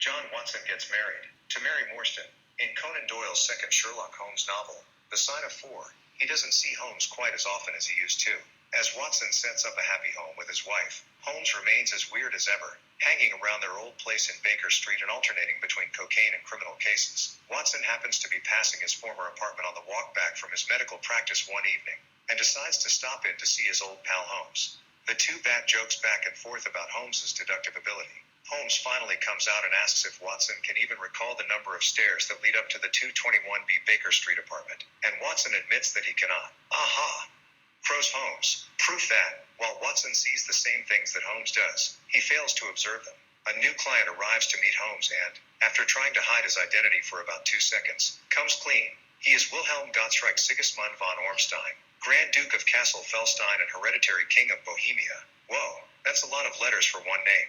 John Watson gets married to Mary Morstan. In Conan Doyle's second Sherlock Holmes novel, The Sign of Four, he doesn't see Holmes quite as often as he used to. As Watson sets up a happy home with his wife, Holmes remains as weird as ever, hanging around their old place in Baker Street and alternating between cocaine and criminal cases. Watson happens to be passing his former apartment on the walk back from his medical practice one evening, and decides to stop in to see his old pal Holmes. The two bat jokes back and forth about Holmes's deductive ability. Holmes finally comes out and asks if Watson can even recall the number of stairs that lead up to the 221B Baker Street apartment, and Watson admits that he cannot. Aha! Crows Holmes. Proof that, while Watson sees the same things that Holmes does, he fails to observe them. A new client arrives to meet Holmes and, after trying to hide his identity for about 2 seconds, comes clean. He is Wilhelm Gottschalk Sigismund von Ormstein, Grand Duke of Kassel-Felstein and hereditary King of Bohemia. Whoa, that's a lot of letters for one name.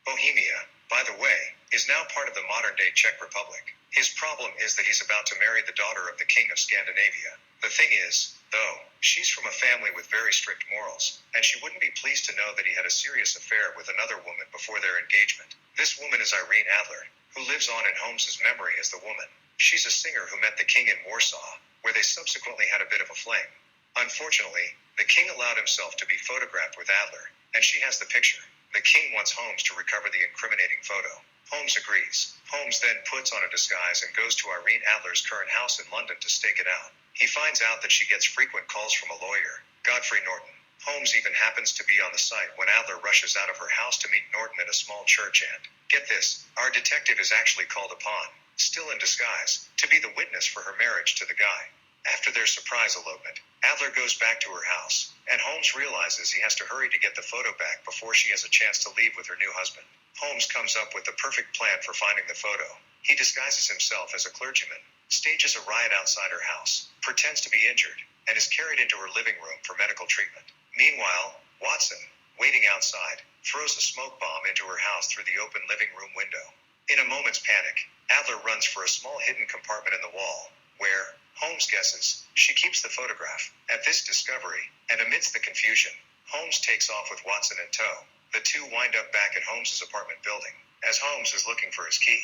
Bohemia, by the way, is now part of the modern-day Czech Republic. His problem is that he's about to marry the daughter of the King of Scandinavia. The thing is, though, she's from a family with very strict morals, and she wouldn't be pleased to know that he had a serious affair with another woman before their engagement. This woman is Irene Adler, who lives on in Holmes's memory as the woman. She's a singer who met the king in Warsaw, where they subsequently had a bit of a flame. Unfortunately, the king allowed himself to be photographed with Adler, and she has the picture. The king wants Holmes to recover the incriminating photo. Holmes agrees. Holmes then puts on a disguise and goes to Irene Adler's current house in London to stake it out. He finds out that she gets frequent calls from a lawyer, Godfrey Norton. Holmes even happens to be on the site when Adler rushes out of her house to meet Norton at a small church and, get this, our detective is actually called upon, still in disguise, to be the witness for her marriage to the guy. After their surprise elopement, Adler goes back to her house, and Holmes realizes he has to hurry to get the photo back before she has a chance to leave with her new husband. Holmes comes up with the perfect plan for finding the photo. He disguises himself as a clergyman, stages a riot outside her house, pretends to be injured, and is carried into her living room for medical treatment. Meanwhile, Watson, waiting outside, throws a smoke bomb into her house through the open living room window. In a moment's panic, Adler runs for a small hidden compartment in the wall, where, Holmes guesses, she keeps the photograph. At this discovery, and amidst the confusion, Holmes takes off with Watson in tow. The two wind up back at Holmes's apartment building, as Holmes is looking for his key.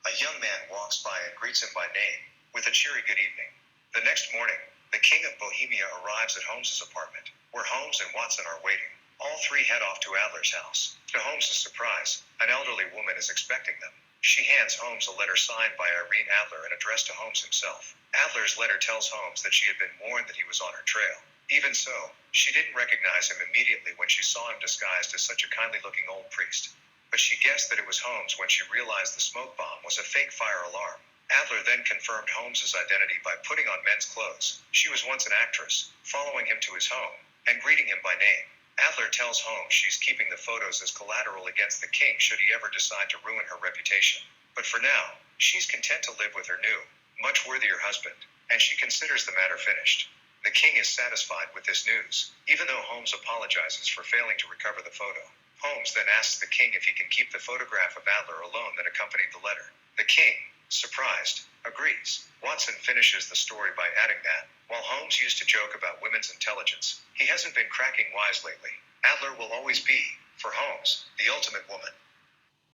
A young man walks by and greets him by name, with a cheery good evening. The next morning, the King of Bohemia arrives at Holmes's apartment, where Holmes and Watson are waiting. All three head off to Adler's house. To Holmes's surprise, an elderly woman is expecting them. She hands Holmes a letter signed by Irene Adler and addressed to Holmes himself. Adler's letter tells Holmes that she had been warned that he was on her trail. Even so, she didn't recognize him immediately when she saw him disguised as such a kindly-looking old priest. But she guessed that it was Holmes when she realized the smoke bomb was a fake fire alarm. Adler then confirmed Holmes's identity by putting on men's clothes. She was once an actress, following him to his home, and greeting him by name. Adler tells Holmes she's keeping the photos as collateral against the king should he ever decide to ruin her reputation. But for now, she's content to live with her new, much worthier husband, and she considers the matter finished. The king is satisfied with this news, even though Holmes apologizes for failing to recover the photo. Holmes then asks the king if he can keep the photograph of Adler alone that accompanied the letter. The king, surprised, agrees. Watson finishes the story by adding that, while Holmes used to joke about women's intelligence, he hasn't been cracking wise lately. Adler will always be, for Holmes, the ultimate woman.